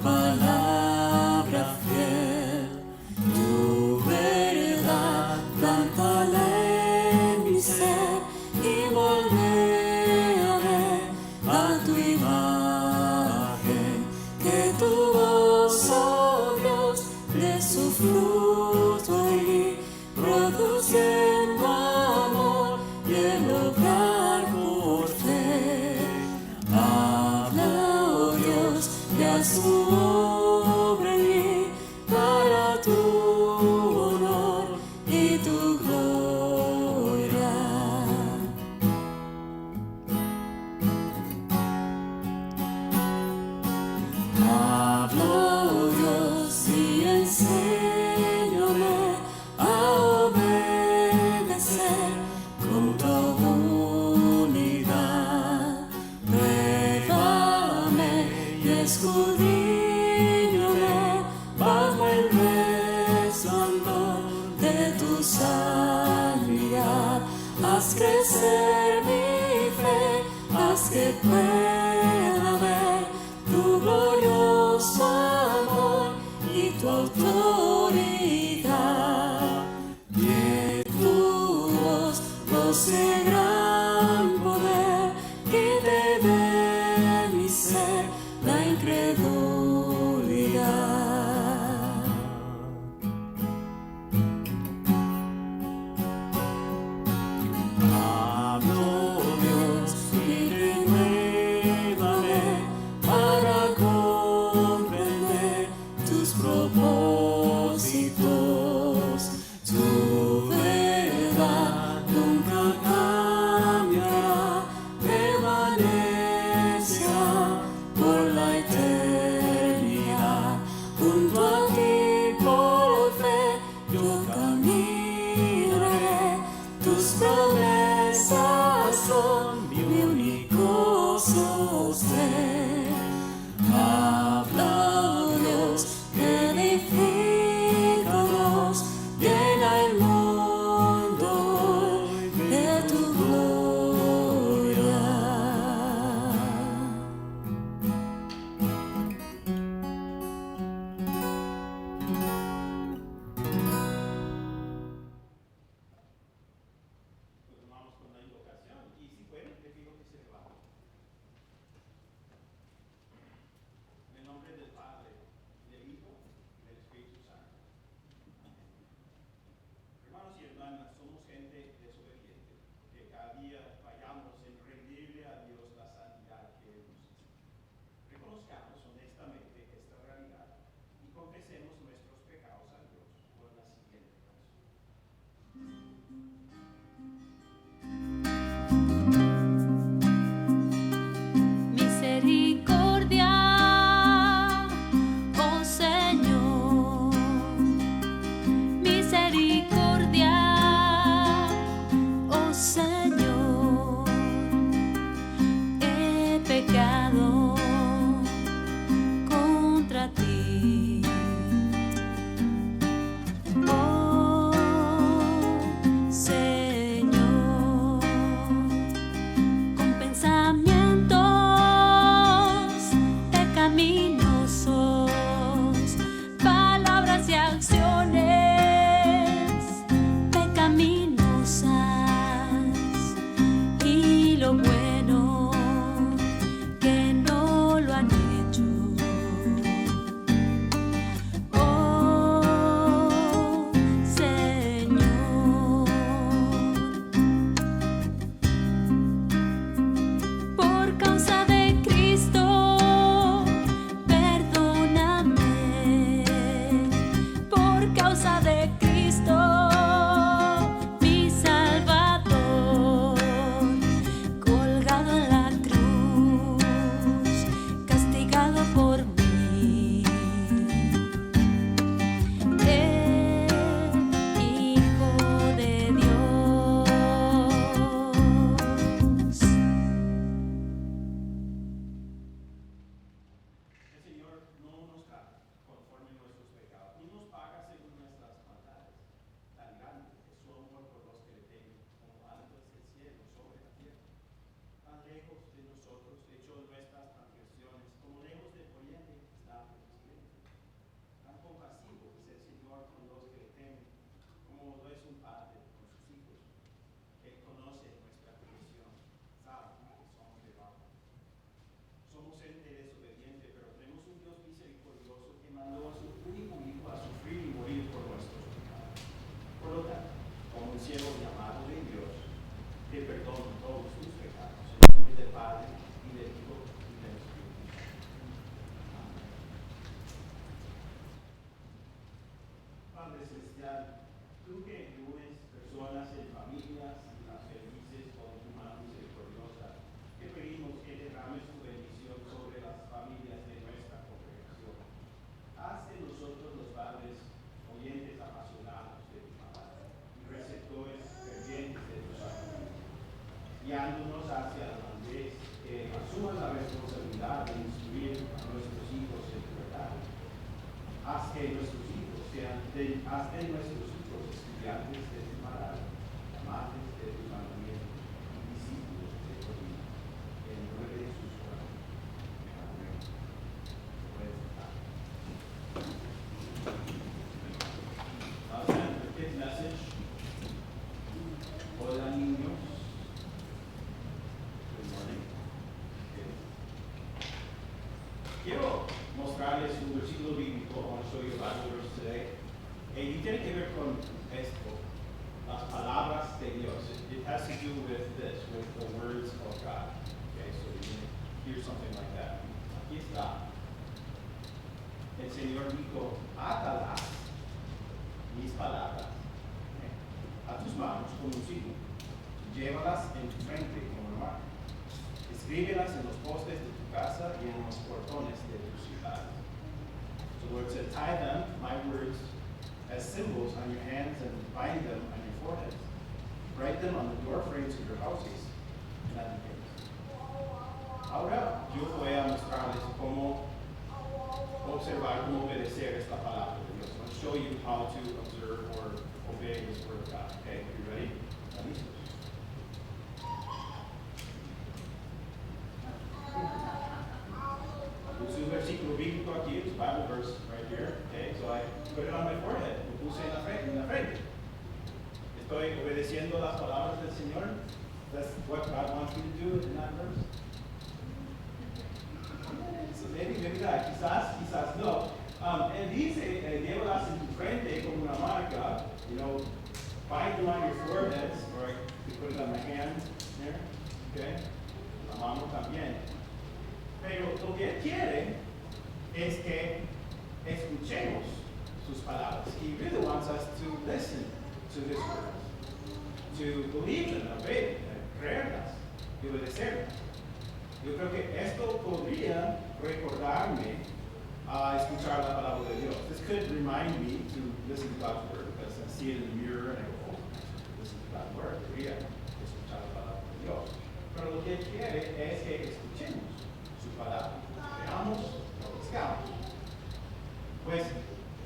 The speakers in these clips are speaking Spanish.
palabra fiel, tu verdad, plantala en mi ser y moldéame a tu imagen, que tu voz, oh Dios, de su fruto y produciendo amor y el obrar por fe. Habla, oh Dios, y haz tu obra en mí para tu honor y tu gloria. Habla, oh Dios, y enséñame a obedecer con tu unidad. Pruébame y escudriñame bajo el resplandor de tu sanidad. Haz crecer mi fe, haz que pueda ver tu glorioso amor y tu autoridad. Que tu voz, voz de gran poder, quite de mi ser la incredulidad. Hablo, Dios, y renuévame para comprender tus propósitos. Tu verdad nunca cambiará, permanecerá por la eternidad. Junto a ti por fe yo caminaré, tus promesas son mi único sostén. Habla, oh Dios, edifícame Padre Celestial, tú que reúnes personas en familias y las felices con tu mano misericordiosa, te pedimos que derrames tu bendición sobre las familias de nuestra congregación. Haz de nosotros los padres oyentes apasionados de tu palabra y receptores fervientes de tu sacramento, guiándonos hacia la madurez, que asuman la responsabilidad de instruir a nuestros hijos en tu verdad. Haz de nuestros hijos estudiantes de tu palabra, amantes de tus mandamientos y discípulos de tu vida. En el nombre de Jesús oramos. Amén. Puedes estar. Now then, the kids' message. Hola, niños. Good morning. Okay. Quiero mostrarles un versículo bíblico. I want to show you a Bible verse today. Y tiene que ver con esto, las palabras de Dios. It has to do with this, with the words of God. Okay, so you can hear something like that. Aquí está. El Señor dijo, átalas mis palabras a tus manos como un signo. Llévalas en tu frente como una marca. Escríbelas en los postes de tu casa y en los portones de tu ciudad. So the Lord said, tie them, my words, as symbols on your hands and bind them on your foreheads. Write them on the door frames of your houses and at the gates. Ahora yo voy a mostrarles cómo observar, cómo obedecer esta palabra de Dios. I'll show you how to observe or obey this word of God. Okay, you ready? ¿Listos? Puse un versículo bíblico aquí, it's a Bible verse right here. Okay, so I put it on my forehead. Lo puse en la frente. Estoy obedeciendo las palabras del Señor. That's what God wants me to do in that verse. So maybe not. Quizás no. Él dice, llévalas en tu frente como una marca. You know, bind them on your foreheads, or you put it on my hand there. Okay, la mano también. Pero lo que quiere es que escuchemos sus palabras. He really wants us to listen to his words, to believe them, obey them, creerlas y obedecerlas. Yo creo que esto podría recordarme a escuchar la palabra de Dios. This could remind me to listen to God's word, because I see it in the mirror and I go, oh, I should listen to God's word. Debería escuchar la palabra de Dios. Pero lo que quiere es que escuchemos su palabra. Veamos, obedezcamos. Pues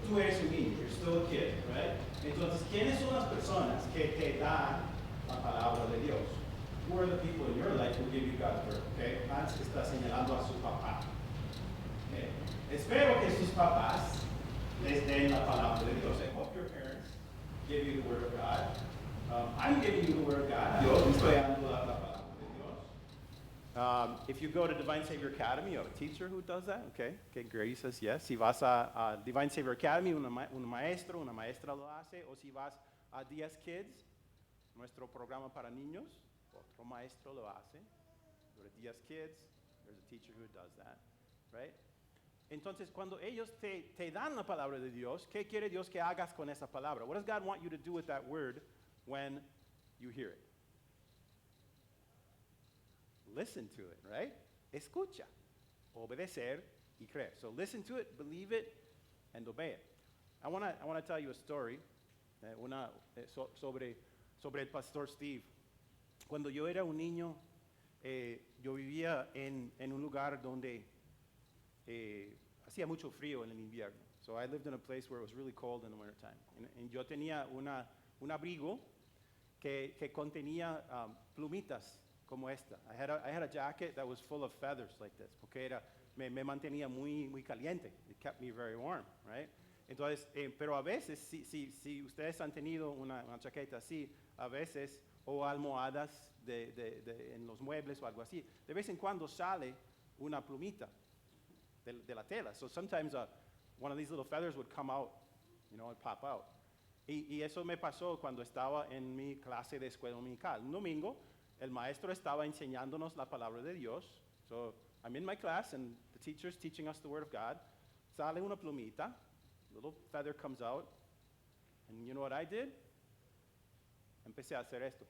tú eres un niño, you're still a kid, right? Entonces, ¿quiénes son las personas que te dan la palabra de Dios? Who are the people in your life who give you God's word? Okay? Hans está señalando a su papá. Okay? Espero que sus papás les den la palabra de Dios. I hope your parents give you the word of God. I'm giving you the word of God. Yo estoy dando la palabra de Dios. If you go to Divine Savior Academy, you have a teacher who does that. Okay, Gary says yes. Si vas a Divine Savior Academy, un maestro, una maestra lo hace. O si vas a DS Kids, nuestro programa para niños, otro maestro lo hace. Go to DS Kids, there's a teacher who does that, right? Entonces, cuando ellos te dan la palabra de Dios, ¿qué quiere Dios que hagas con esa palabra? What does God want you to do with that word when you hear it? Listen to it, right? Escucha, obedecer y creer. So listen to it, believe it, and obey it. I want to tell you a story sobre el pastor Steve. Cuando yo era un niño, yo vivía en un lugar donde hacía mucho frío en el invierno. So I lived in a place where it was really cold in the wintertime. And yo tenía un abrigo que contenía plumitas como esta. I had a jacket that was full of feathers like this, porque me mantenía muy caliente. It kept me very warm, right? Entonces, pero a veces, si ustedes han tenido una chaqueta así, a veces, o almohadas en los muebles o algo así, de vez en cuando sale una plumita de la tela. So sometimes one of these little feathers would come out, and pop out. Y eso me pasó cuando estaba en mi clase de escuela dominical. Un domingo, el maestro estaba enseñándonos la palabra de Dios. So I'm in my class and the teacher's teaching us the word of God. Sale una plumita, little feather comes out, And you know what I did? Empecé a hacer esto.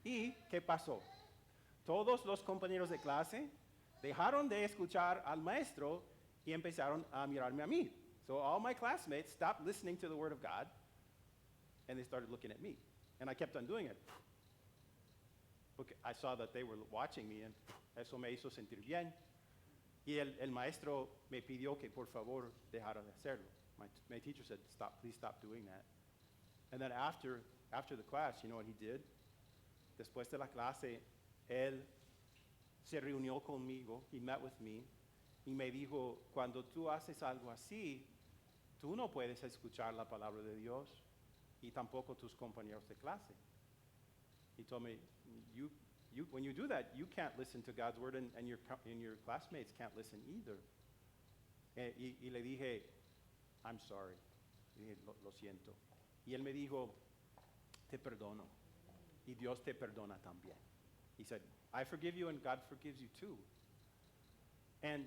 ¿Y qué pasó? Todos los compañeros de clase dejaron de escuchar al maestro y empezaron a mirarme a mí. So all my classmates stopped listening to the Word of God and they started looking at me. And I kept on doing it. Porque I saw that they were watching me and eso me hizo sentir bien. Y el maestro me pidió que por favor dejara de hacerlo. My teacher said, please stop doing that. And then after the class, you know what he did? Después de la clase, él se reunió conmigo, he met with me, y me dijo, cuando tú haces algo así, tú no puedes escuchar la palabra de Dios y tampoco tus compañeros de clase. He told me, when you do that, you can't listen to God's word and your classmates can't listen either. Y le dije, I'm sorry. Le dije, lo siento. Y él me dijo, te perdono. Y Dios te perdona también. He said, I forgive you and God forgives you too. And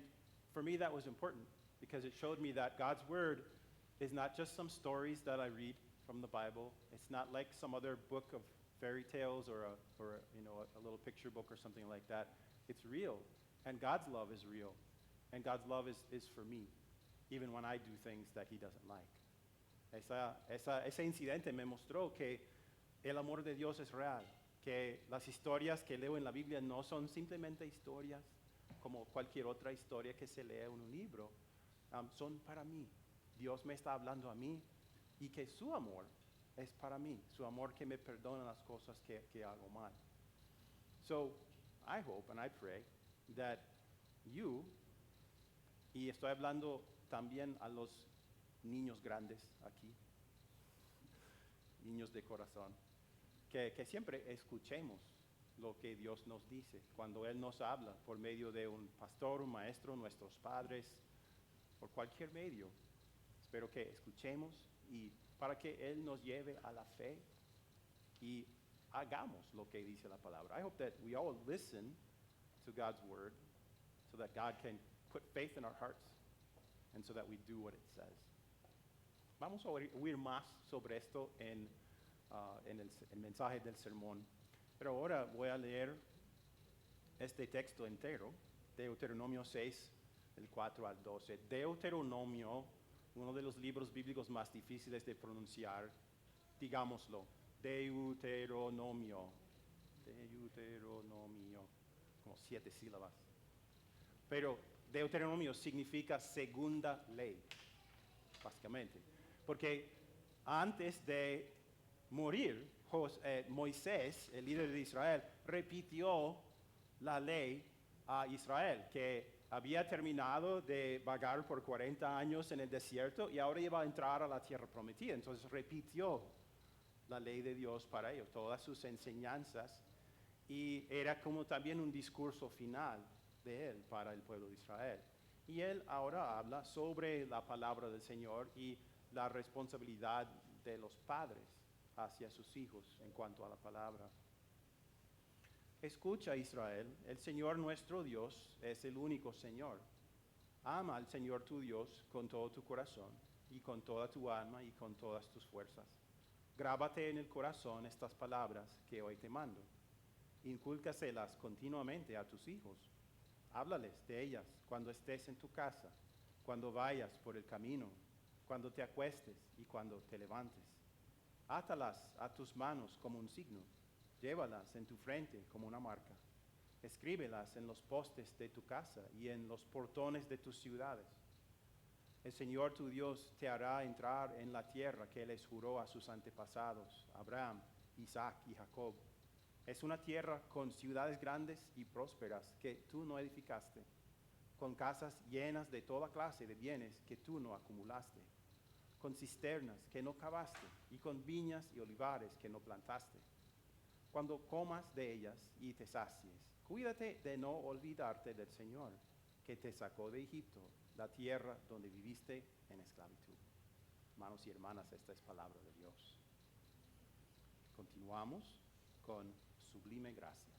for me that was important because it showed me that God's word is not just some stories that I read from the Bible. It's not like some other book of fairy tales or a little picture book or something like that. It's real. And God's love is real. And God's love is for me, even when I do things that he doesn't like. Ese incidente me mostró que el amor de Dios es real, que las historias que leo en la Biblia no son simplemente historias como cualquier otra historia que se lee en un libro, son para mí. Dios me está hablando a mí y que su amor es para mí, su amor que me perdona las cosas que hago mal. So, I hope and I pray that you, y estoy hablando también a los niños grandes aquí, niños de corazón, que siempre escuchemos lo que Dios nos dice cuando Él nos habla por medio de un pastor, un maestro, nuestros padres, por cualquier medio. Espero que escuchemos y para que Él nos lleve a la fe y hagamos lo que dice la palabra. I hope that we all listen to God's word so that God can put faith in our hearts and so that we do what it says. Vamos a oír más sobre esto en el mensaje del sermón. Pero ahora voy a leer este texto entero, Deuteronomio 6, del 4 al 12. Deuteronomio, uno de los libros bíblicos más difíciles de pronunciar, digámoslo, Deuteronomio, como 7 sílabas. Pero Deuteronomio significa segunda ley, básicamente. Porque antes de morir, Moisés, el líder de Israel, repitió la ley a Israel, que había terminado de vagar por 40 años en el desierto y ahora iba a entrar a la tierra prometida. Entonces repitió la ley de Dios para ellos, todas sus enseñanzas, y era como también un discurso final de él para el pueblo de Israel. Y él ahora habla sobre la palabra del Señor y la responsabilidad de los padres hacia sus hijos en cuanto a la palabra. Escucha, Israel, el Señor nuestro Dios es el único Señor. Ama al Señor tu Dios con todo tu corazón y con toda tu alma y con todas tus fuerzas. Grábate en el corazón estas palabras que hoy te mando. Incúlcaselas continuamente a tus hijos. Háblales de ellas cuando estés en tu casa, cuando vayas por el camino, cuando te acuestes y cuando te levantes. Átalas a tus manos como un signo. Llévalas en tu frente como una marca. Escríbelas en los postes de tu casa y en los portones de tus ciudades. El Señor tu Dios te hará entrar en la tierra que les juró a sus antepasados, Abraham, Isaac y Jacob. Es una tierra con ciudades grandes y prósperas que tú no edificaste, con casas llenas de toda clase de bienes que tú no acumulaste, con cisternas que no cavaste y con viñas y olivares que no plantaste. Cuando comas de ellas y te sacies, cuídate de no olvidarte del Señor, que te sacó de Egipto, la tierra donde viviste en esclavitud. Hermanos y hermanas, esta es palabra de Dios. Continuamos con sublime gracia.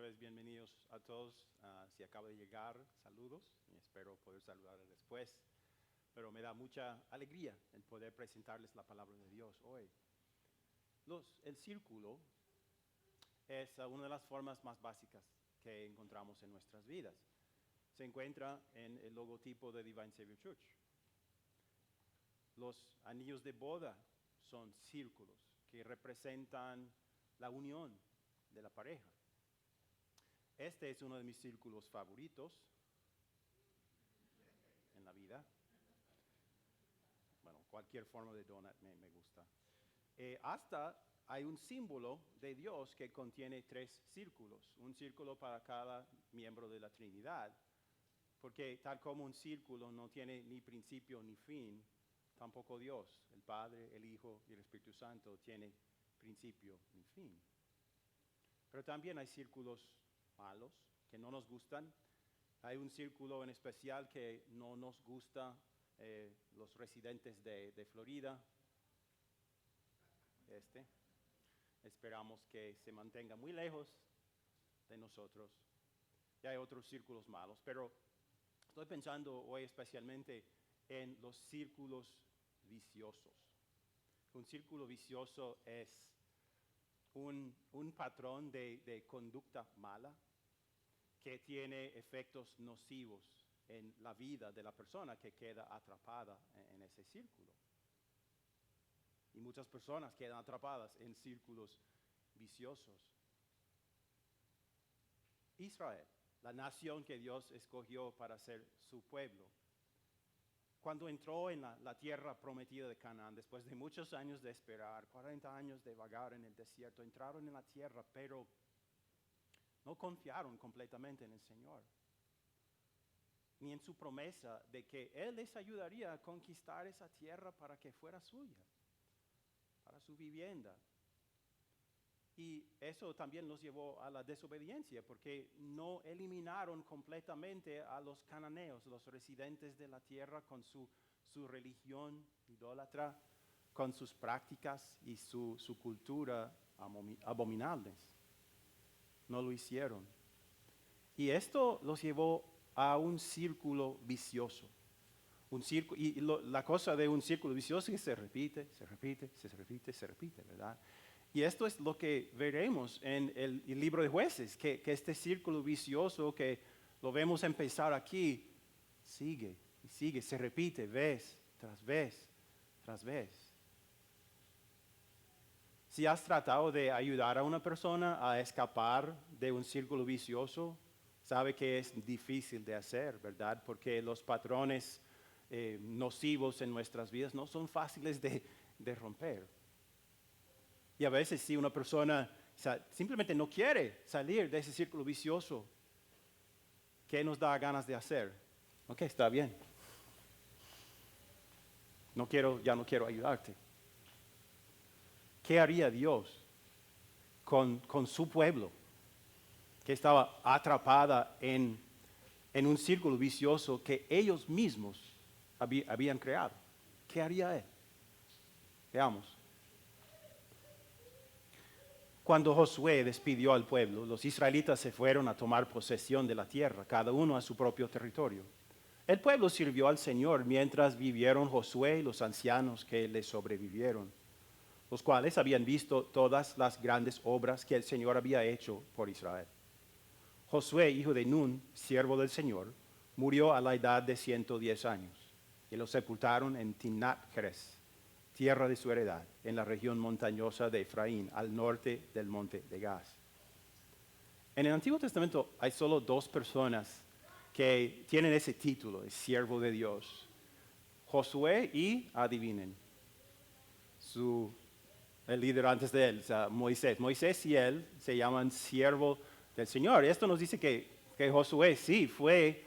pues bienvenidos a todos. Si acaba de llegar, saludos y espero poder saludarles después. Pero me da mucha alegría el poder presentarles la palabra de Dios hoy. El círculo es una de las formas más básicas que encontramos en nuestras vidas. Se encuentra en el logotipo de Divine Savior Church. Los anillos de boda son círculos que representan la unión de la pareja. Este es uno de mis círculos favoritos en la vida. Bueno, cualquier forma de donut me gusta. Hasta hay un símbolo de Dios que contiene 3 círculos, un círculo para cada miembro de la Trinidad, porque tal como un círculo no tiene ni principio ni fin, tampoco Dios, el Padre, el Hijo y el Espíritu Santo, tiene principio ni fin. Pero también hay círculos malos que no nos gustan. Hay un círculo en especial que no nos gusta los residentes de Florida. Esperamos que se mantenga muy lejos de nosotros. Y hay otros círculos malos, pero estoy pensando hoy especialmente en los círculos viciosos. Un círculo vicioso es un patrón de conducta mala que tiene efectos nocivos en la vida de la persona que queda atrapada en ese círculo. Y muchas personas quedan atrapadas en círculos viciosos. Israel, la nación que Dios escogió para ser su pueblo, cuando entró en la tierra prometida de Canaán, después de muchos años de esperar, 40 años de vagar en el desierto, entraron en la tierra, pero no confiaron completamente en el Señor, ni en su promesa de que Él les ayudaría a conquistar esa tierra para que fuera suya, para su vivienda. Y eso también los llevó a la desobediencia, porque no eliminaron completamente a los cananeos, los residentes de la tierra, con su religión idólatra, con sus prácticas y su cultura abominables. No lo hicieron. Y esto los llevó a un círculo vicioso. La cosa de un círculo vicioso es que se repite, ¿verdad? Y esto es lo que veremos en el libro de Jueces, que este círculo vicioso que lo vemos empezar aquí, sigue y sigue, se repite vez tras vez tras vez. Si has tratado de ayudar a una persona a escapar de un círculo vicioso, sabe que es difícil de hacer, ¿verdad? Porque los patrones nocivos en nuestras vidas no son fáciles de romper. Y a veces si una persona simplemente no quiere salir de ese círculo vicioso, ¿qué nos da ganas de hacer? Ok, está bien. Ya no quiero ayudarte. ¿Qué haría Dios con su pueblo que estaba atrapada en un círculo vicioso que ellos mismos habían creado? ¿Qué haría Él? Veamos. Cuando Josué despidió al pueblo, los israelitas se fueron a tomar posesión de la tierra, cada uno a su propio territorio. El pueblo sirvió al Señor mientras vivieron Josué y los ancianos que le sobrevivieron, los cuales habían visto todas las grandes obras que el Señor había hecho por Israel. Josué, hijo de Nun, siervo del Señor, murió a la edad de 110 años y lo sepultaron en Timnat-Heres, tierra de su heredad, en la región montañosa de Efraín, al norte del monte de Gaz. En el Antiguo Testamento hay solo 2 personas que tienen ese título, de siervo de Dios. Josué y, adivinen, el líder antes de él, o sea, Moisés. Moisés y él se llaman siervo del Señor. Y esto nos dice que Josué sí fue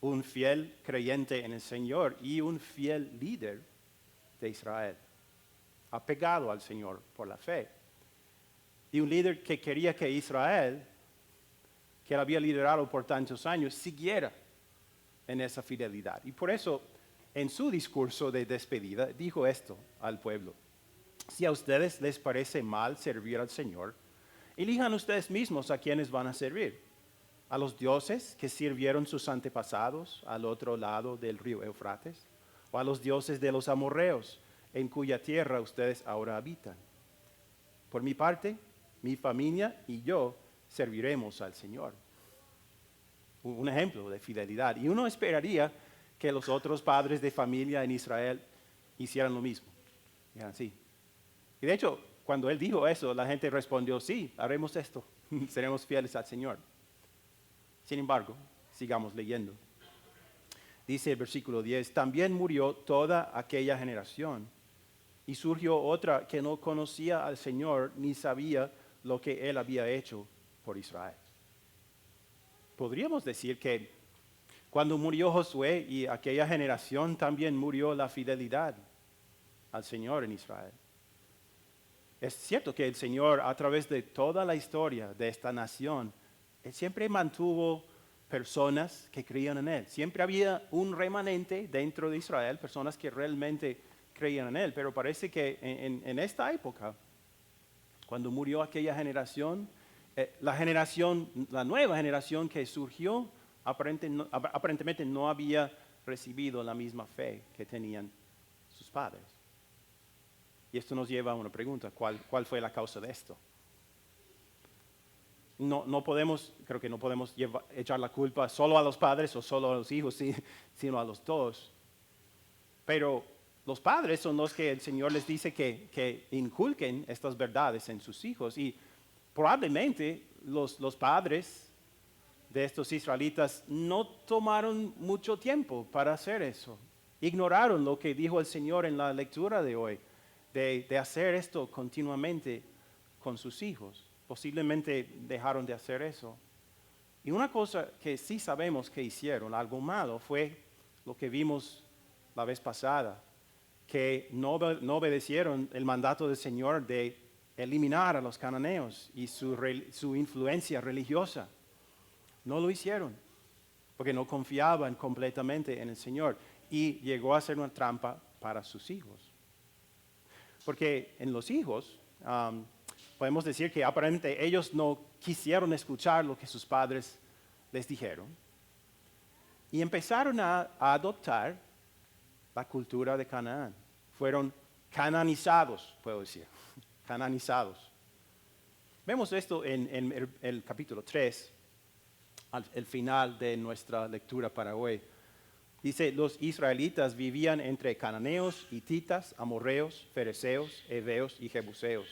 un fiel creyente en el Señor y un fiel líder de Israel, apegado al Señor por la fe. Y un líder que quería que Israel, que él había liderado por tantos años, siguiera en esa fidelidad. Y por eso, en su discurso de despedida, dijo esto al pueblo: si a ustedes les parece mal servir al Señor, elijan ustedes mismos a quienes van a servir. a los dioses que sirvieron sus antepasados al otro lado del río Eufrates, o a los dioses de los amorreos, en cuya tierra ustedes ahora habitan. Por mi parte, mi familia y yo serviremos al Señor. Un ejemplo de fidelidad. Y uno esperaría que los otros padres de familia en Israel hicieran lo mismo. Dijeran, sí. Y de hecho, cuando él dijo eso, la gente respondió, sí, haremos esto, seremos fieles al Señor. Sin embargo, sigamos leyendo. Dice el versículo 10, también murió toda aquella generación y surgió otra que no conocía al Señor ni sabía lo que Él había hecho por Israel. Podríamos decir que cuando murió Josué y aquella generación también murió la fidelidad al Señor en Israel. Es cierto que el Señor, a través de toda la historia de esta nación, Él siempre mantuvo personas que creían en Él. Siempre había un remanente dentro de Israel, personas que realmente creían en Él. Pero parece que en esta época, cuando murió aquella generación, la nueva generación que surgió, aparentemente no había recibido la misma fe que tenían sus padres. Y esto nos lleva a una pregunta, ¿cuál fue la causa de esto? Creo que no podemos echar la culpa solo a los padres o solo a los hijos, sino a los dos. Pero los padres son los que el Señor les dice que inculquen estas verdades en sus hijos. Y probablemente los padres de estos israelitas no tomaron mucho tiempo para hacer eso. Ignoraron lo que dijo el Señor en la lectura de hoy, de hacer esto continuamente con sus hijos. Posiblemente dejaron de hacer eso. Y una cosa que sí sabemos que hicieron, algo malo, fue lo que vimos la vez pasada, que no obedecieron el mandato del Señor de eliminar a los cananeos y su influencia religiosa. No lo hicieron, porque no confiaban completamente en el Señor. Y llegó a ser una trampa para sus hijos. Porque en los hijos, podemos decir que aparentemente ellos no quisieron escuchar lo que sus padres les dijeron. Y empezaron a adoptar la cultura de Canaán. Fueron cananizados, puedo decir, cananizados. Vemos esto en el capítulo 3, al final de nuestra lectura para hoy. Dice, los israelitas vivían entre cananeos, hititas, amorreos, fereceos, heveos y jebuseos.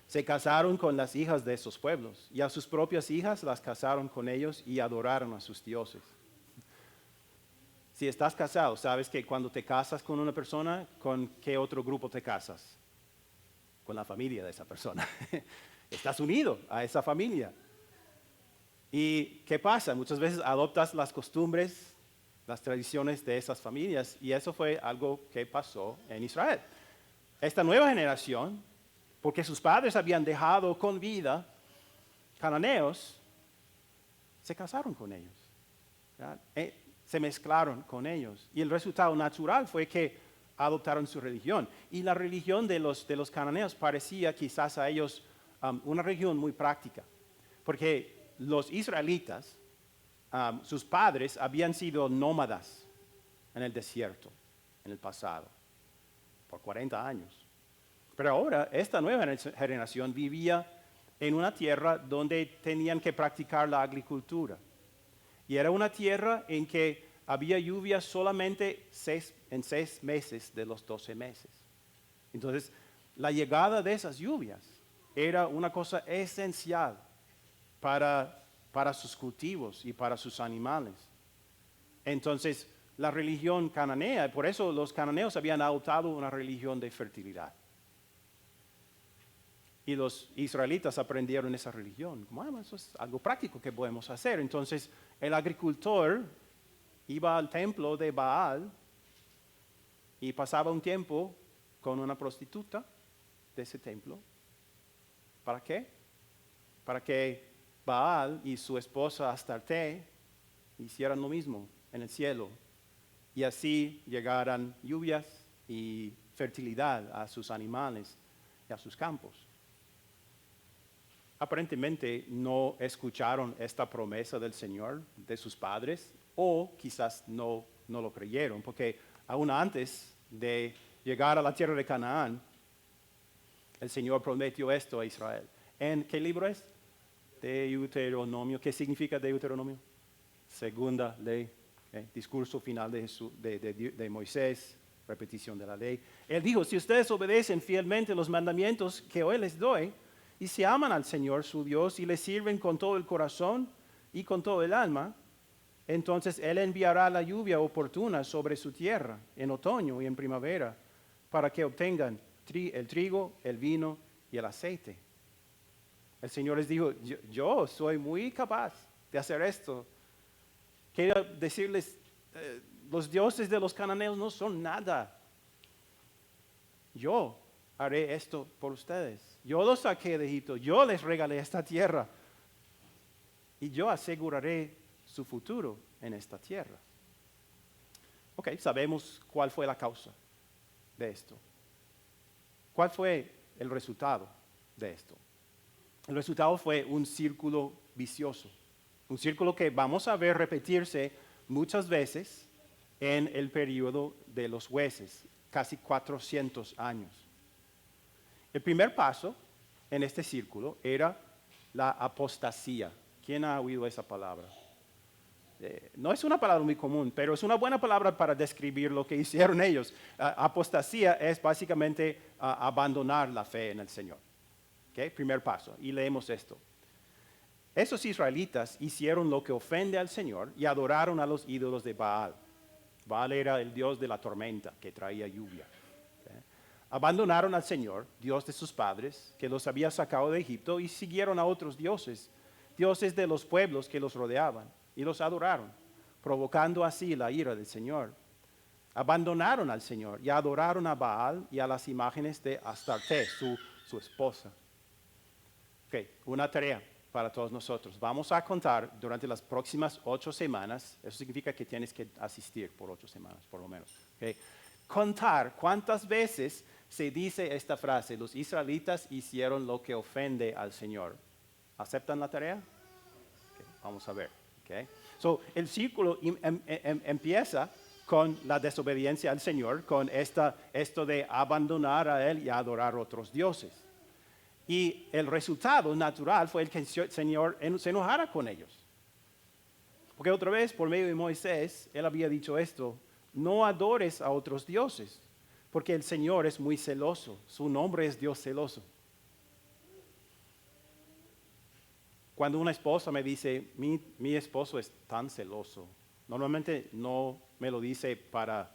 Se casaron con las hijas de esos pueblos y a sus propias hijas las casaron con ellos y adoraron a sus dioses. Si estás casado, sabes que cuando te casas con una persona, ¿con qué otro grupo te casas? Con la familia de esa persona. Estás unido a esa familia. ¿Y qué pasa? Muchas veces adoptas las costumbres, las tradiciones de esas familias, y eso fue algo que pasó en Israel. Esta nueva generación, porque sus padres habían dejado con vida cananeos, se casaron con ellos, se mezclaron con ellos, y el resultado natural fue que adoptaron su religión. Y la religión de los cananeos parecía quizás a ellos una religión muy práctica, porque los israelitas, sus padres habían sido nómadas en el desierto en el pasado, por 40 años. Pero ahora esta nueva generación vivía en una tierra donde tenían que practicar la agricultura. Y era una tierra en que había lluvia solamente en 6 meses de los 12 meses. Entonces, la llegada de esas lluvias era una cosa esencial para sus cultivos y para sus animales. Entonces, la religión cananea, por eso los cananeos habían adoptado una religión de fertilidad. Y los israelitas aprendieron esa religión. Bueno, eso es algo práctico que podemos hacer. Entonces, el agricultor iba al templo de Baal y pasaba un tiempo con una prostituta de ese templo. ¿Para qué? Para que Baal y su esposa Astarte hicieran lo mismo en el cielo y así llegaran lluvias y fertilidad a sus animales y a sus campos. aparentemente no escucharon esta promesa del Señor, de sus padres, o quizás no lo creyeron, porque aún antes de llegar a la tierra de Canaán, el Señor prometió esto a Israel. ¿En qué libro es? Deuteronomio. ¿Qué significa Deuteronomio? Segunda ley, discurso final de Moisés, repetición de la ley. Él dijo, si ustedes obedecen fielmente los mandamientos que hoy les doy, y se aman al Señor su Dios y le sirven con todo el corazón y con todo el alma, entonces Él enviará la lluvia oportuna sobre su tierra en otoño y en primavera, para que obtengan el trigo, el vino y el aceite. El Señor les dijo, yo soy muy capaz de hacer esto. Quiero decirles, los dioses de los cananeos no son nada. Yo haré esto por ustedes. Yo los saqué de Egipto, yo les regalé esta tierra y yo aseguraré su futuro en esta tierra. Ok, sabemos cuál fue la causa de esto. ¿Cuál fue el resultado de esto? El resultado fue un círculo vicioso, un círculo que vamos a ver repetirse muchas veces en el periodo de los jueces, casi 400 años. El primer paso en este círculo era la apostasía. ¿Quién ha oído esa palabra? No es una palabra muy común, pero es una buena palabra para describir lo que hicieron ellos. Apostasía es básicamente abandonar la fe en el Señor. ¿Okay? Primer paso. Y leemos esto. Esos israelitas hicieron lo que ofende al Señor y adoraron a los ídolos de Baal. Baal era el dios de la tormenta que traía lluvia. ¿Okay? Abandonaron al Señor, Dios de sus padres, que los había sacado de Egipto, y siguieron a otros dioses, dioses de los pueblos que los rodeaban, y los adoraron, provocando así la ira del Señor. Abandonaron al Señor y adoraron a Baal y a las imágenes de Astarte, su esposa. Ok, una tarea para todos nosotros. Vamos a contar durante las próximas 8 semanas, eso significa que tienes que asistir por 8 semanas, por lo menos. Okay. Contar cuántas veces se dice esta frase, los israelitas hicieron lo que ofende al Señor. ¿Aceptan la tarea? Okay, vamos a ver. Okay. So, el círculo empieza con la desobediencia al Señor, con esto de abandonar a Él y adorar a otros dioses. Y el resultado natural fue el que el Señor se enojara con ellos. Porque otra vez, por medio de Moisés, Él había dicho esto, no adores a otros dioses, porque el Señor es muy celoso, su nombre es Dios celoso. Cuando una esposa me dice, mi esposo es tan celoso, normalmente no me lo dice para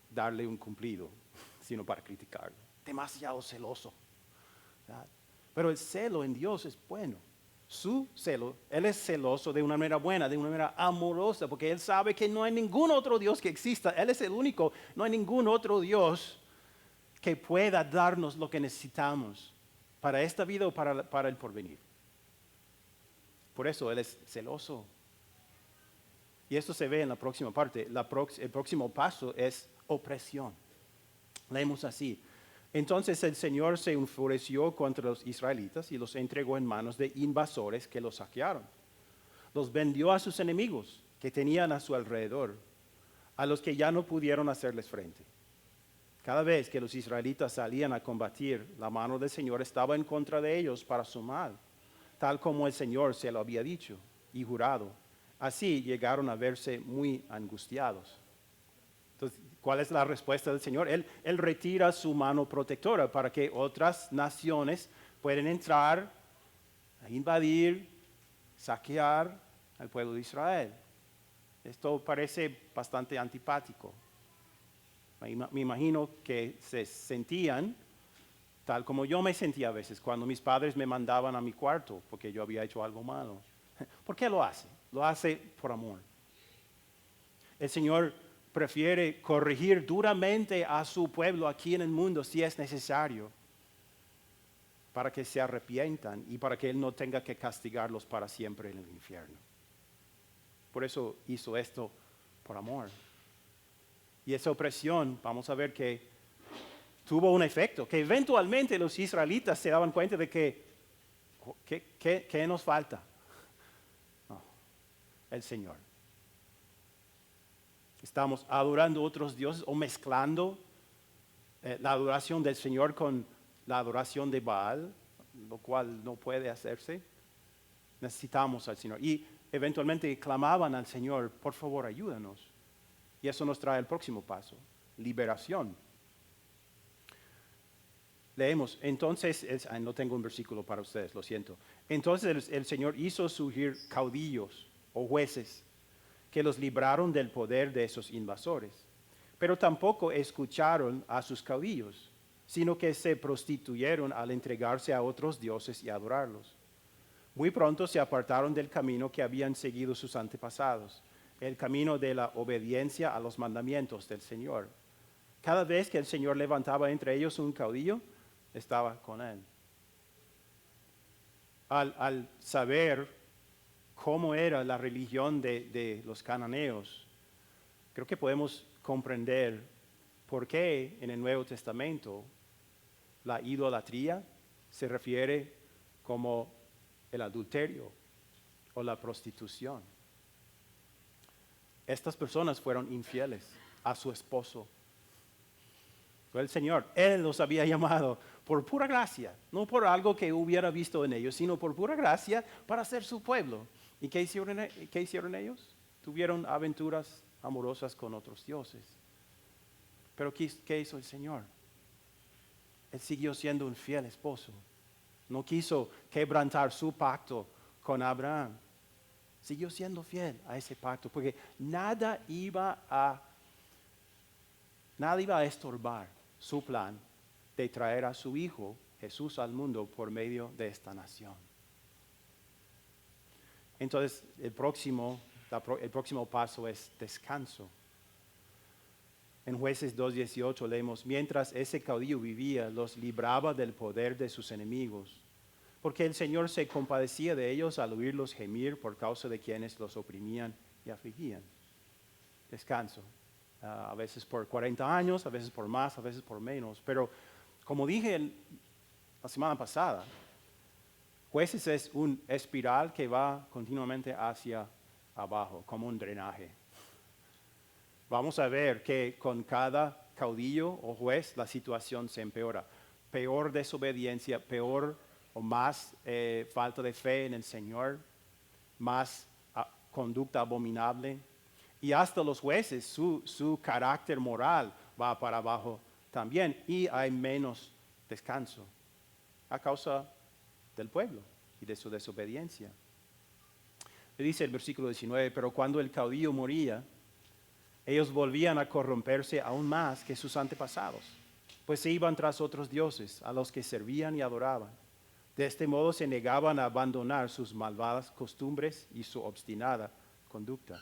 darle un cumplido, sino para criticarlo. Demasiado celoso. ¿Verdad? Pero el celo en Dios es bueno. Su celo, Él es celoso de una manera buena, de una manera amorosa, porque Él sabe que no hay ningún otro Dios que exista. Él es el único, no hay ningún otro Dios que pueda darnos lo que necesitamos para esta vida o para el porvenir. Por eso Él es celoso. Y esto se ve en la próxima parte. El próximo paso es opresión. Leemos así. Entonces el Señor se enfureció contra los israelitas y los entregó en manos de invasores que los saquearon. Los vendió a sus enemigos que tenían a su alrededor, a los que ya no pudieron hacerles frente. Cada vez que los israelitas salían a combatir, la mano del Señor estaba en contra de ellos para su mal, tal como el Señor se lo había dicho y jurado. Así llegaron a verse muy angustiados. Entonces, ¿cuál es la respuesta del Señor? Él retira su mano protectora para que otras naciones puedan entrar, a invadir, saquear al pueblo de Israel. Esto parece bastante antipático. Me imagino que se sentían tal como yo me sentía a veces cuando mis padres me mandaban a mi cuarto porque yo había hecho algo malo. ¿Por qué lo hace? Lo hace por amor. El Señor prefiere corregir duramente a su pueblo aquí en el mundo si es necesario, para que se arrepientan y para que Él no tenga que castigarlos para siempre en el infierno. Por eso hizo esto por amor. Y esa opresión, vamos a ver que tuvo un efecto, que eventualmente los israelitas se daban cuenta de que ¿Qué nos falta? No, el Señor. Estamos adorando otros dioses o mezclando la adoración del Señor con la adoración de Baal, lo cual no puede hacerse. Necesitamos al Señor. Y eventualmente clamaban al Señor, por favor, ayúdanos. Y eso nos trae el próximo paso, liberación. Leemos, entonces, no tengo un versículo para ustedes, lo siento. Entonces el Señor hizo surgir caudillos o jueces que los libraron del poder de esos invasores. Pero tampoco escucharon a sus caudillos, sino que se prostituyeron al entregarse a otros dioses y adorarlos. Muy pronto se apartaron del camino que habían seguido sus antepasados, el camino de la obediencia a los mandamientos del Señor. Cada vez que el Señor levantaba entre ellos un caudillo, estaba con él. Al saber cómo era la religión de los cananeos, creo que podemos comprender por qué en el Nuevo Testamento la idolatría se refiere como el adulterio o la prostitución. Estas personas fueron infieles a su esposo. Fue el Señor, Él los había llamado por pura gracia, no por algo que hubiera visto en ellos, sino por pura gracia para ser su pueblo. ¿Y qué hicieron ellos? Tuvieron aventuras amorosas con otros dioses. Pero ¿qué hizo el Señor? Él siguió siendo un fiel esposo. No quiso quebrantar su pacto con Abraham. Siguió siendo fiel a ese pacto porque nada iba a estorbar su plan de traer a su Hijo Jesús al mundo por medio de esta nación. Entonces, el próximo paso es descanso. En Jueces 2:18 leemos, mientras ese caudillo vivía, los libraba del poder de sus enemigos, porque el Señor se compadecía de ellos al oírlos gemir por causa de quienes los oprimían y afligían. Descanso. A veces por 40 años, a veces por más, a veces por menos. Pero como dije la semana pasada, Jueces es un espiral que va continuamente hacia abajo, como un drenaje. Vamos a ver que con cada caudillo o juez la situación se empeora. Peor desobediencia, peor o más falta de fe en el Señor, más conducta abominable. Y hasta los jueces, su carácter moral va para abajo también y hay menos descanso a causa del pueblo y de su desobediencia. Le dice el versículo 19, pero cuando el caudillo moría, ellos volvían a corromperse aún más que sus antepasados, pues se iban tras otros dioses a los que servían y adoraban. De este modo se negaban a abandonar sus malvadas costumbres y su obstinada conducta.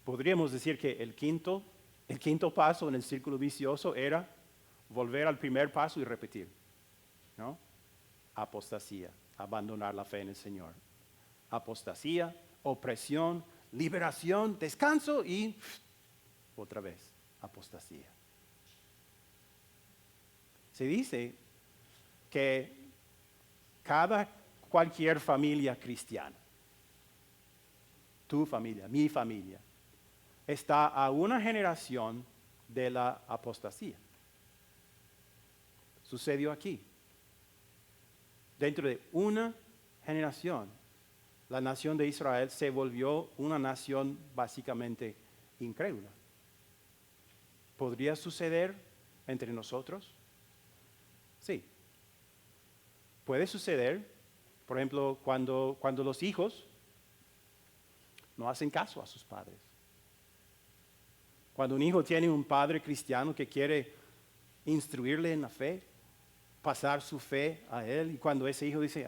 Podríamos decir que el quinto paso en el círculo vicioso era volver al primer paso y repetir, ¿no? Apostasía, abandonar la fe en el Señor. Apostasía, opresión, liberación, descanso y otra vez apostasía. Se dice que cualquier familia cristiana, tu familia, mi familia, está a una generación de la apostasía. Sucedió aquí. Dentro de una generación, la nación de Israel se volvió una nación básicamente incrédula. ¿Podría suceder entre nosotros? Sí. Puede suceder, por ejemplo, cuando los hijos no hacen caso a sus padres. Cuando un hijo tiene un padre cristiano que quiere instruirle en la fe, pasar su fe a él, y cuando ese hijo dice,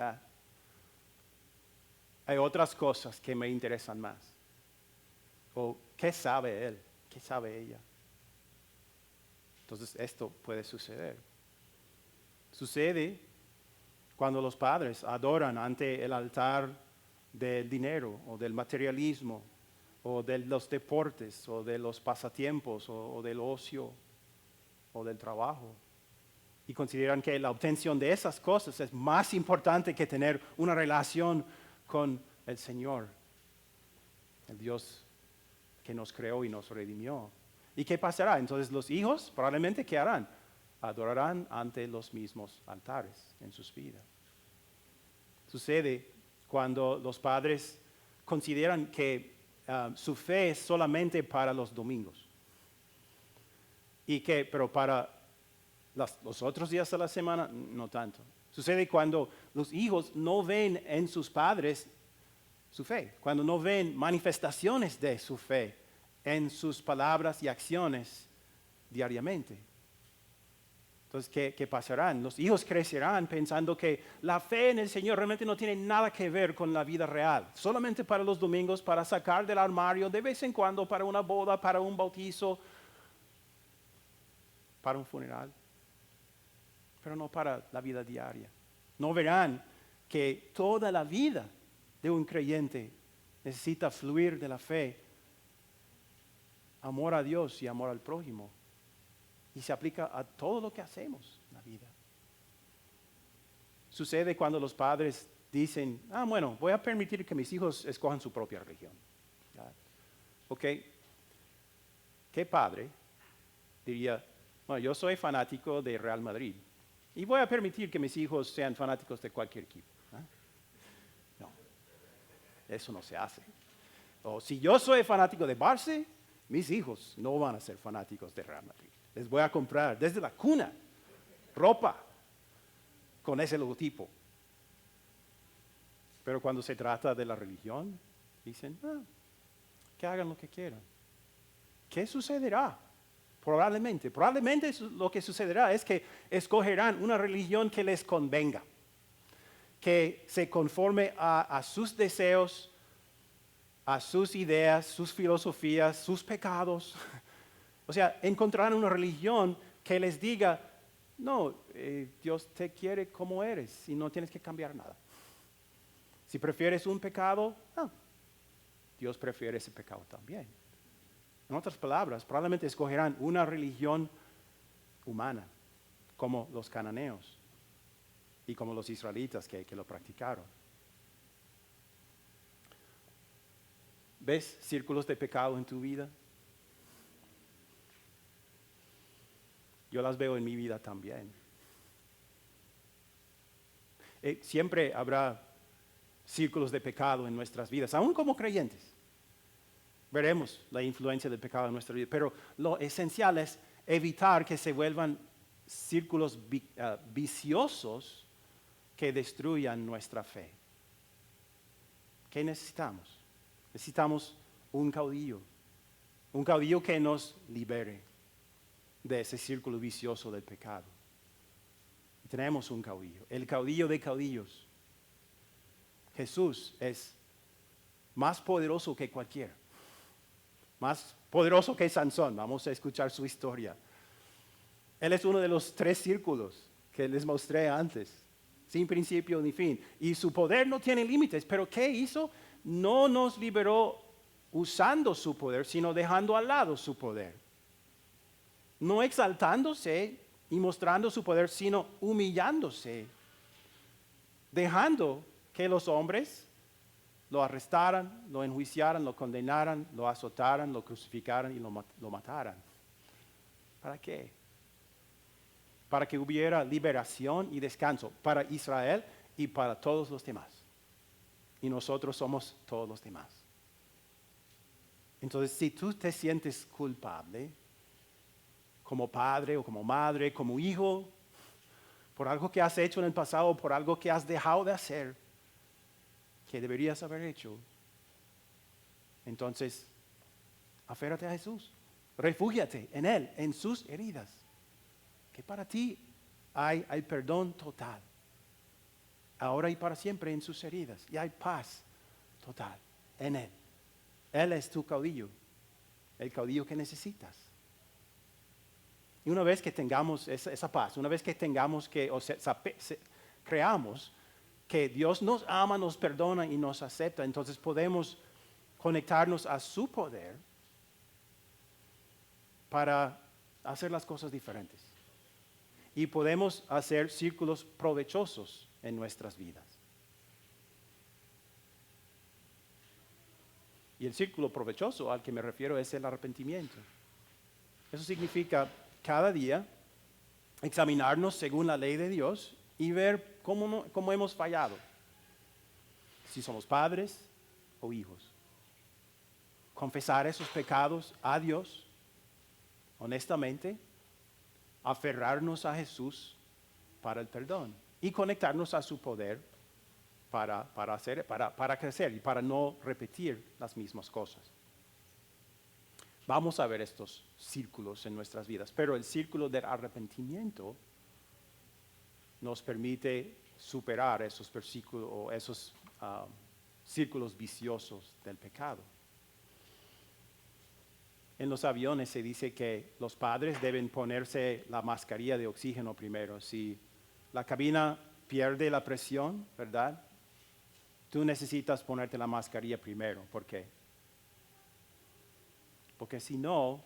hay otras cosas que me interesan más. O, ¿qué sabe él? ¿Qué sabe ella? Entonces, esto puede suceder. Sucede cuando los padres adoran ante el altar del dinero o del materialismo o de los deportes o de los pasatiempos o del ocio o del trabajo. y consideran que la obtención de esas cosas es más importante que tener una relación con el Señor, el Dios que nos creó y nos redimió. ¿Y qué pasará? Entonces los hijos probablemente, ¿qué harán? Adorarán ante los mismos altares en sus vidas. Sucede cuando los padres consideran que su fe es solamente para los domingos. Pero para los otros días de la semana, no tanto. Sucede cuando los hijos no ven en sus padres su fe, cuando no ven manifestaciones de su fe en sus palabras y acciones diariamente. Entonces, ¿qué pasarán? Los hijos crecerán pensando que la fe en el Señor realmente no tiene nada que ver con la vida real. Solamente para los domingos, para sacar del armario de vez en cuando, para una boda, para un bautizo, para un funeral. Pero no para la vida diaria. No verán que toda la vida de un creyente necesita fluir de la fe, amor a Dios y amor al prójimo. Y se aplica a todo lo que hacemos en la vida. Sucede cuando los padres dicen, bueno, voy a permitir que mis hijos escojan su propia religión. ¿Ya? ¿Ok? ¿Qué padre diría, bueno, yo soy fanático de Real Madrid y voy a permitir que mis hijos sean fanáticos de cualquier equipo? No, eso no se hace. O si yo soy fanático de Barça, mis hijos no van a ser fanáticos de Real Madrid. Les voy a comprar desde la cuna ropa con ese logotipo. Pero cuando se trata de la religión, dicen, que hagan lo que quieran. ¿Qué sucederá? Probablemente lo que sucederá es que escogerán una religión que les convenga, que se conforme a sus deseos, a sus ideas, sus filosofías, sus pecados. O sea, encontrarán una religión que les diga, no, Dios te quiere como eres y no tienes que cambiar nada. Si prefieres un pecado, Dios prefiere ese pecado también. En otras palabras, probablemente escogerán una religión humana, como los cananeos y como los israelitas que lo practicaron. ¿Ves círculos de pecado en tu vida? Yo las veo en mi vida también. Siempre habrá círculos de pecado en nuestras vidas, aún como creyentes. Veremos la influencia del pecado en nuestra vida, pero lo esencial es evitar que se vuelvan círculos viciosos que destruyan nuestra fe. ¿Qué necesitamos? Necesitamos un caudillo que nos libere de ese círculo vicioso del pecado. Y tenemos un caudillo, el caudillo de caudillos. Jesús es más poderoso que cualquiera, más poderoso que Sansón. Vamos a escuchar su historia. Él es uno de los 3 círculos que les mostré antes, sin principio ni fin. Y su poder no tiene límites, pero ¿qué hizo? No nos liberó usando su poder, sino dejando al lado su poder. No exaltándose y mostrando su poder, sino humillándose, dejando que los hombres lo arrestaran, lo enjuiciaran, lo condenaran, lo azotaran, lo crucificaran y lo mataran. ¿Para qué? Para que hubiera liberación y descanso para Israel y para todos los demás. Y nosotros somos todos los demás. Entonces, si tú te sientes culpable, como padre o como madre, como hijo, por algo que has hecho en el pasado, por algo que has dejado de hacer, que deberías haber hecho, entonces, aférrate a Jesús, refúgiate en Él, en sus heridas, que para ti hay perdón total, ahora y para siempre en sus heridas, y hay paz total en Él. Él es tu caudillo, el caudillo que necesitas. Y una vez que tengamos esa paz, una vez que tengamos creamos que Dios nos ama, nos perdona y nos acepta, entonces podemos conectarnos a su poder para hacer las cosas diferentes. y podemos hacer círculos provechosos en nuestras vidas. Y el círculo provechoso al que me refiero es el arrepentimiento. Eso significa cada día examinarnos según la ley de Dios y ver cómo hemos fallado. Si somos padres o hijos. Confesar esos pecados a Dios, honestamente, aferrarnos a Jesús para el perdón y conectarnos a su poder para crecer y para no repetir las mismas cosas. Vamos a ver estos círculos en nuestras vidas, pero el círculo del arrepentimiento nos permite superar esos versículos o esos círculos viciosos del pecado. En los aviones se dice que los padres deben ponerse la mascarilla de oxígeno primero. Si la cabina pierde la presión, ¿verdad? Tú necesitas ponerte la mascarilla primero. ¿Por qué? Porque si no,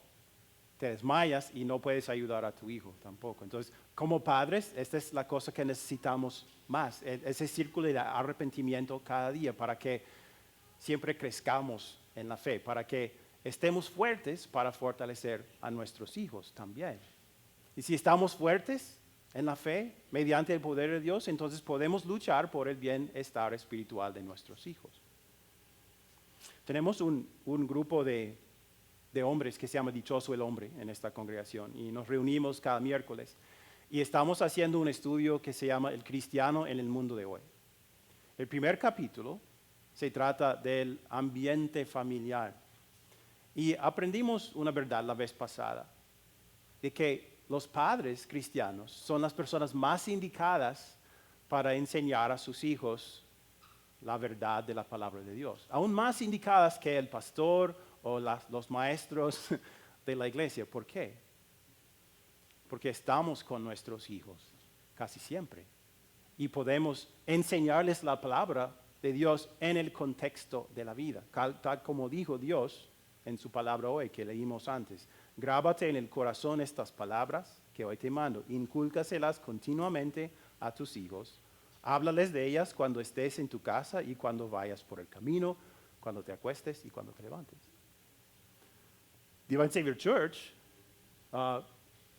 te desmayas y no puedes ayudar a tu hijo tampoco. Entonces, como padres, esta es la cosa que necesitamos más, ese círculo de arrepentimiento cada día para que siempre crezcamos en la fe, para que estemos fuertes para fortalecer a nuestros hijos también. Y si estamos fuertes en la fe, mediante el poder de Dios, entonces podemos luchar por el bienestar espiritual de nuestros hijos. Tenemos un grupo de hombres que se llama Dichoso el Hombre en esta congregación y nos reunimos cada miércoles y estamos haciendo un estudio que se llama El cristiano en el mundo de hoy. El primer capítulo se trata del ambiente familiar. Y aprendimos una verdad la vez pasada, de que los padres cristianos son las personas más indicadas para enseñar a sus hijos la verdad de la palabra de Dios. Aún más indicadas que el pastor o los maestros de la iglesia. ¿Por qué? Porque estamos con nuestros hijos casi siempre. Y podemos enseñarles la palabra de Dios en el contexto de la vida. Tal como dijo Dios en su palabra hoy que leímos antes. Grábate en el corazón estas palabras que hoy te mando. Incúlcaselas continuamente a tus hijos. Háblales de ellas cuando estés en tu casa y cuando vayas por el camino, cuando te acuestes y cuando te levantes. Divine Savior Church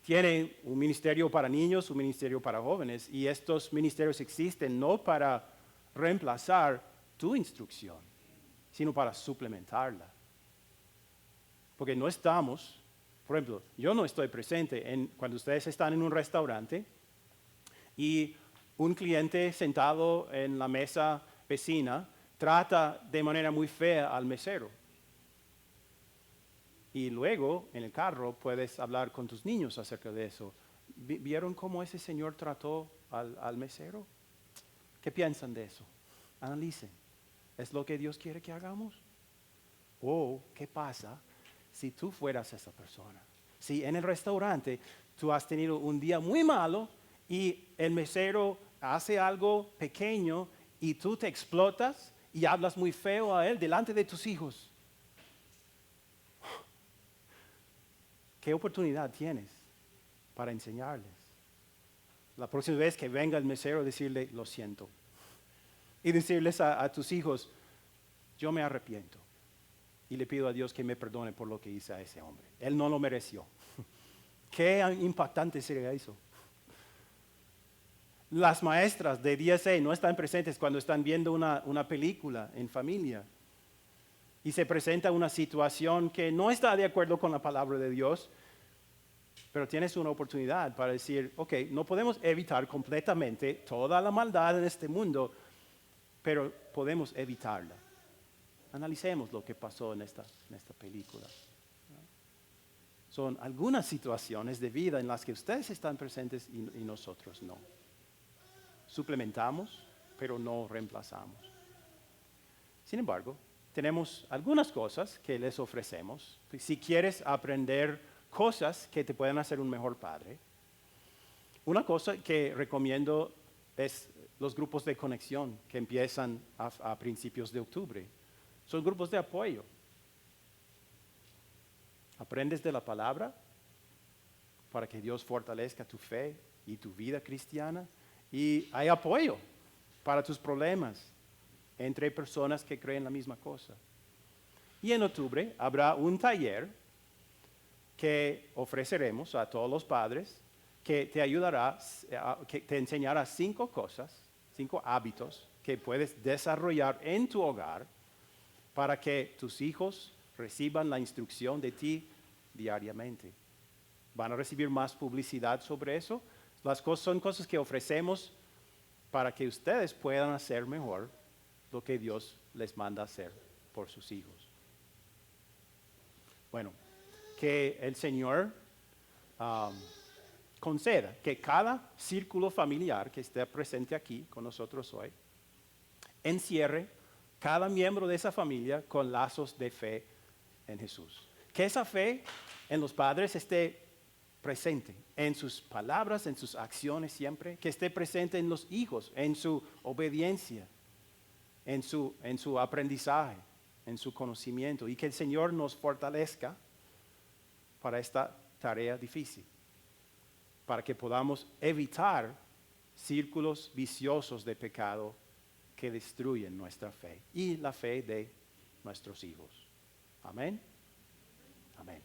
tiene un ministerio para niños, un ministerio para jóvenes, y estos ministerios existen no para reemplazar tu instrucción, sino para suplementarla. Porque no estamos, por ejemplo, yo no estoy presente cuando ustedes están en un restaurante y un cliente sentado en la mesa vecina trata de manera muy fea al mesero. Y luego en el carro puedes hablar con tus niños acerca de eso. ¿Vieron cómo ese señor trató al mesero? ¿Qué piensan de eso? Analicen. ¿Es lo que Dios quiere que hagamos? ¿O qué pasa si tú fueras esa persona? Si en el restaurante tú has tenido un día muy malo y el mesero hace algo pequeño y tú te explotas y hablas muy feo a él delante de tus hijos. ¿Qué oportunidad tienes para enseñarles? La próxima vez que venga el mesero, decirle, lo siento. Y decirles a tus hijos, yo me arrepiento. Y le pido a Dios que me perdone por lo que hice a ese hombre. Él no lo mereció. Qué impactante sería eso. Las maestras de DSA no están presentes cuando están viendo una película en familia. Y se presenta una situación que no está de acuerdo con la palabra de Dios, pero tienes una oportunidad para decir, ok, no podemos evitar completamente toda la maldad en este mundo, pero podemos evitarla. Analicemos lo que pasó en esta película. Son algunas situaciones de vida en las que ustedes están presentes y nosotros no. Suplementamos, pero no reemplazamos. Sin embargo, tenemos algunas cosas que les ofrecemos. Si quieres aprender cosas que te pueden hacer un mejor padre, una cosa que recomiendo es los grupos de conexión que empiezan a principios de octubre. Son grupos de apoyo. Aprendes de la palabra para que Dios fortalezca tu fe y tu vida cristiana y hay apoyo para tus problemas entre personas que creen la misma cosa. Y en octubre habrá un taller que ofreceremos a todos los padres que te ayudará, que te enseñará 5 cosas, 5 hábitos que puedes desarrollar en tu hogar para que tus hijos reciban la instrucción de ti diariamente. Van a recibir más publicidad sobre eso. Son cosas que ofrecemos para que ustedes puedan hacer mejor lo que Dios les manda hacer por sus hijos. Bueno, que el Señor conceda que cada círculo familiar que esté presente aquí con nosotros hoy encierre cada miembro de esa familia con lazos de fe en Jesús. Que esa fe en los padres esté presente en sus palabras, en sus acciones siempre, que esté presente en los hijos, en su obediencia, en su aprendizaje, en su conocimiento, y que el Señor nos fortalezca para esta tarea difícil, para que podamos evitar círculos viciosos de pecado que destruyen nuestra fe y la fe de nuestros hijos. Amén. Amén.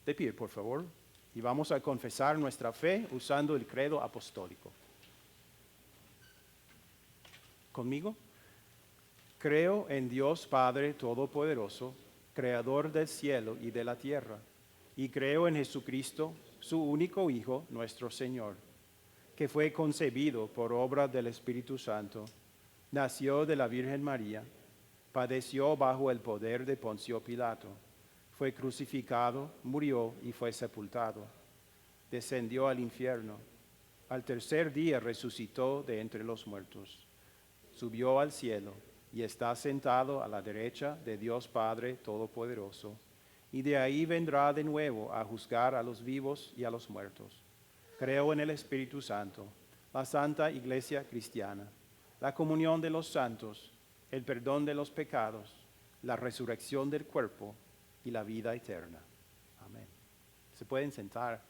De pie, por favor, y vamos a confesar nuestra fe usando el credo apostólico. ¿Conmigo? Creo en Dios Padre Todopoderoso, Creador del cielo y de la tierra, y creo en Jesucristo, su único Hijo, nuestro Señor, que fue concebido por obra del Espíritu Santo, nació de la Virgen María, padeció bajo el poder de Poncio Pilato, fue crucificado, murió y fue sepultado, descendió al infierno, al tercer día resucitó de entre los muertos, subió al cielo y está sentado a la derecha de Dios Padre Todopoderoso, y de ahí vendrá de nuevo a juzgar a los vivos y a los muertos. Creo en el Espíritu Santo, la Santa Iglesia Cristiana, la comunión de los santos, el perdón de los pecados, la resurrección del cuerpo y la vida eterna. Amén. Se pueden sentar.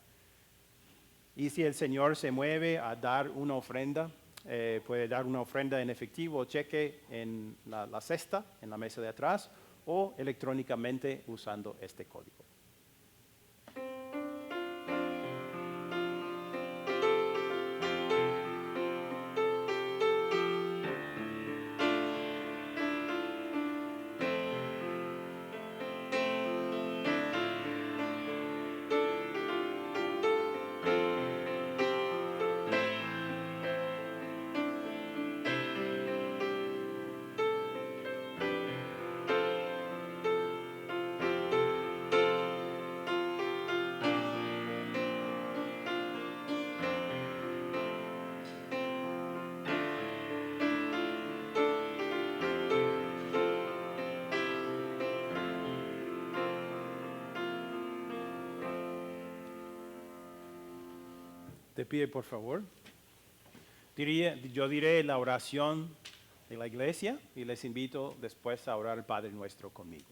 Y si el Señor se mueve a dar una ofrenda, puede dar una ofrenda en efectivo o cheque en la cesta, en la mesa de atrás, o electrónicamente usando este código. De pie, por favor. Yo diré la oración de la iglesia y les invito después a orar el Padre Nuestro conmigo.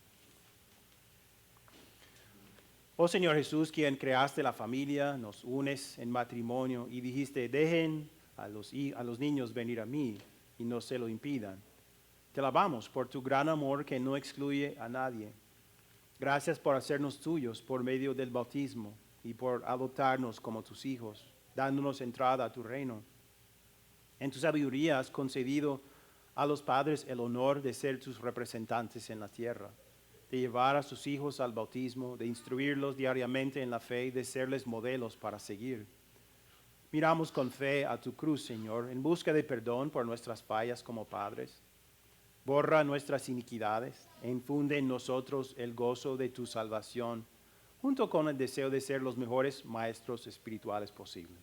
Oh Señor Jesús, quien creaste la familia, nos unes en matrimonio y dijiste, dejen a los niños venir a mí y no se lo impidan. Te alabamos por tu gran amor que no excluye a nadie. Gracias por hacernos tuyos por medio del bautismo y por adoptarnos como tus hijos, dándonos entrada a tu reino. En tu sabiduría has concedido a los padres el honor de ser tus representantes en la tierra, de llevar a sus hijos al bautismo, de instruirlos diariamente en la fe y de serles modelos para seguir. Miramos con fe a tu cruz, Señor, en busca de perdón por nuestras fallas como padres. Borra nuestras iniquidades e infunde en nosotros el gozo de tu salvación, junto con el deseo de ser los mejores maestros espirituales posibles.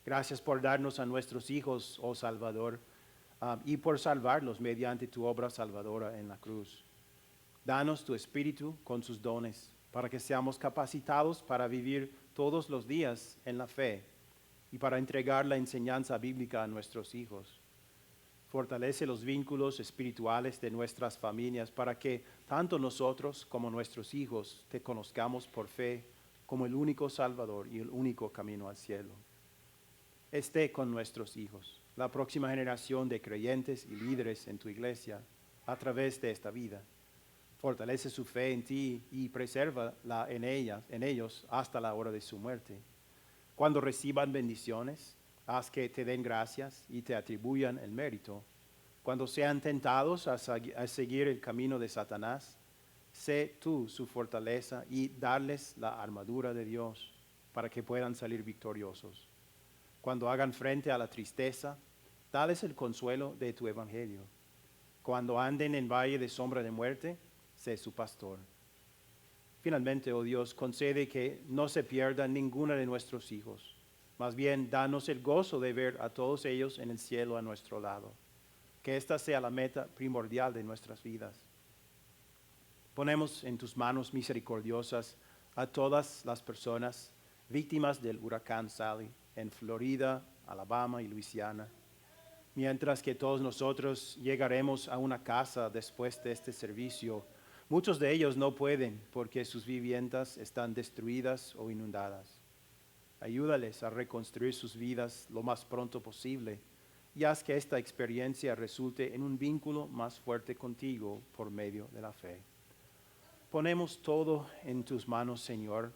Gracias por darnos a nuestros hijos, oh Salvador, y por salvarlos mediante tu obra salvadora en la cruz. Danos tu Espíritu con sus dones, para que seamos capacitados para vivir todos los días en la fe y para entregar la enseñanza bíblica a nuestros hijos. Fortalece los vínculos espirituales de nuestras familias para que tanto nosotros como nuestros hijos te conozcamos por fe como el único Salvador y el único camino al cielo. Esté con nuestros hijos, la próxima generación de creyentes y líderes en tu iglesia a través de esta vida. Fortalece su fe en ti y presérvala en ellos hasta la hora de su muerte. Cuando reciban bendiciones, haz que te den gracias y te atribuyan el mérito. Cuando sean tentados a seguir el camino de Satanás, sé tú su fortaleza y darles la armadura de Dios para que puedan salir victoriosos. Cuando hagan frente a la tristeza, dales el consuelo de tu evangelio. Cuando anden en valle de sombra de muerte, sé su pastor. Finalmente, oh Dios, concede que no se pierda ninguna de nuestros hijos. Más bien, danos el gozo de ver a todos ellos en el cielo a nuestro lado. Que esta sea la meta primordial de nuestras vidas. Ponemos en tus manos misericordiosas a todas las personas víctimas del huracán Sally en Florida, Alabama y Luisiana. Mientras que todos nosotros llegaremos a una casa después de este servicio, muchos de ellos no pueden porque sus viviendas están destruidas o inundadas. Ayúdales a reconstruir sus vidas lo más pronto posible y haz que esta experiencia resulte en un vínculo más fuerte contigo por medio de la fe. Ponemos todo en tus manos, Señor,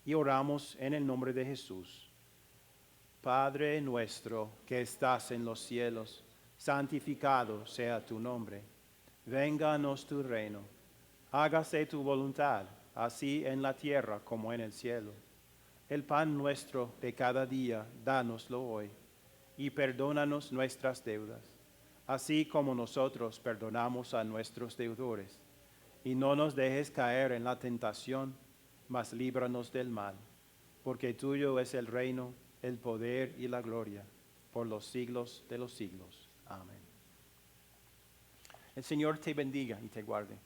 y oramos en el nombre de Jesús. Padre nuestro que estás en los cielos, santificado sea tu nombre. Venga a nosotros tu reino. Hágase tu voluntad, así en la tierra como en el cielo. El pan nuestro de cada día, dánoslo hoy, y perdónanos nuestras deudas, así como nosotros perdonamos a nuestros deudores. Y no nos dejes caer en la tentación, mas líbranos del mal, porque tuyo es el reino, el poder y la gloria, por los siglos de los siglos. Amén. El Señor te bendiga y te guarde.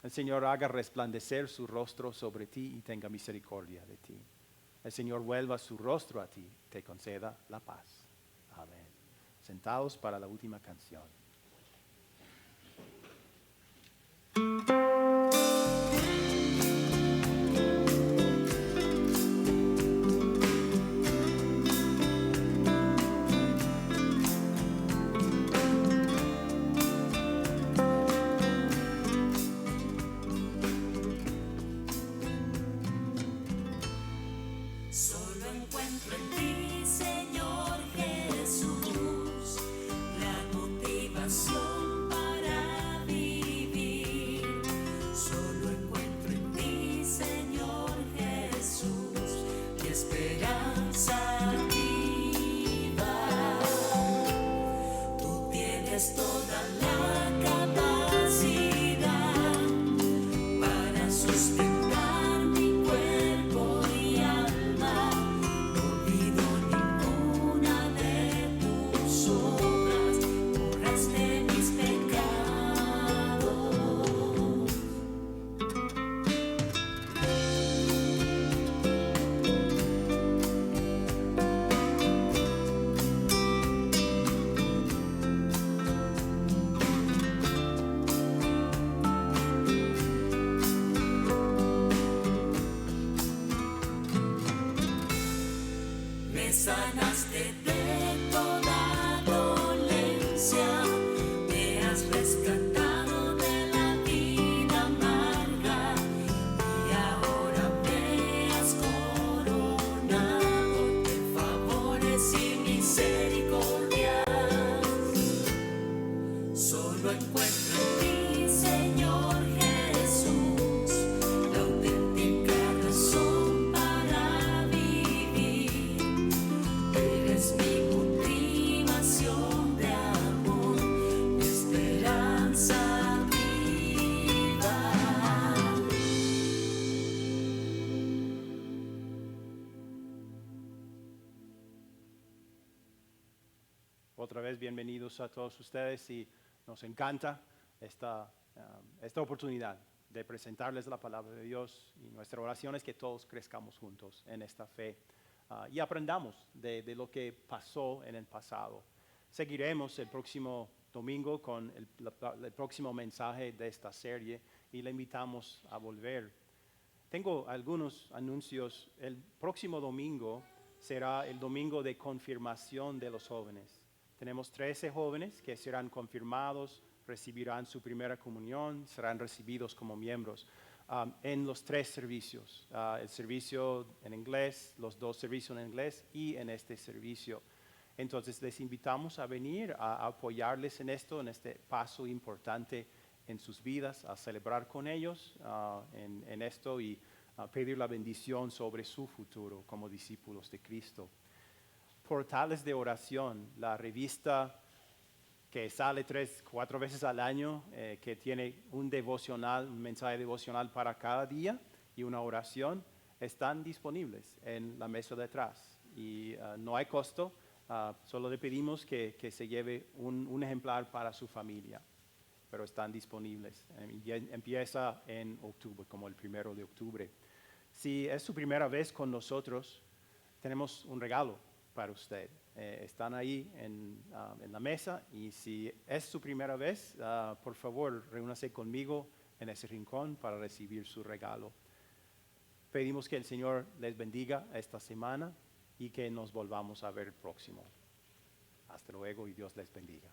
El Señor haga resplandecer su rostro sobre ti y tenga misericordia de ti. El Señor vuelva su rostro a ti, te conceda la paz. Amén. Sentados para la última canción. Solo encuentro en ti, Señor Jesús, la motivación para vivir. Solo encuentro en ti, Señor Jesús, mi esperanza viva. Tú tienes toda la capacidad para sustentar mi cuerpo y alma. No olvido ninguna de tus obras, borraste mis pecados. Me sanaste de toda dolencia, me has rescatado de la vida amarga y ahora me has coronado de favores y misericordias. Solo encuentro en ti, Señor Jesús, la auténtica razón para vivir. Eres mi motivación de amor, mi esperanza viva. Otra vez bienvenidos a todos ustedes y nos encanta esta oportunidad de presentarles la palabra de Dios y nuestra oración es que todos crezcamos juntos en esta fe y aprendamos de lo que pasó en el pasado. Seguiremos el próximo domingo con el próximo mensaje de esta serie y le invitamos a volver. Tengo algunos anuncios. El próximo domingo será el domingo de confirmación de los jóvenes. Tenemos 13 jóvenes que serán confirmados, recibirán su primera comunión, serán recibidos como miembros en los 3 servicios. El servicio en inglés, los 2 servicios en inglés y en este servicio. Entonces les invitamos a venir a apoyarles en esto, en este paso importante en sus vidas, a celebrar con ellos en esto y a pedir la bendición sobre su futuro como discípulos de Cristo. Portales de oración, la revista que sale 3-4 veces al año, que tiene un devocional, un mensaje devocional para cada día y una oración, están disponibles en la mesa de atrás. Y no hay costo, solo le pedimos que se lleve un ejemplar para su familia, pero están disponibles. Y empieza en octubre, como el 1 de octubre. Si es su primera vez con nosotros, tenemos un regalo para usted. Están ahí en la mesa y si es su primera vez, por favor, reúnase conmigo en ese rincón para recibir su regalo. Pedimos que el Señor les bendiga esta semana y que nos volvamos a ver el próximo. Hasta luego y Dios les bendiga.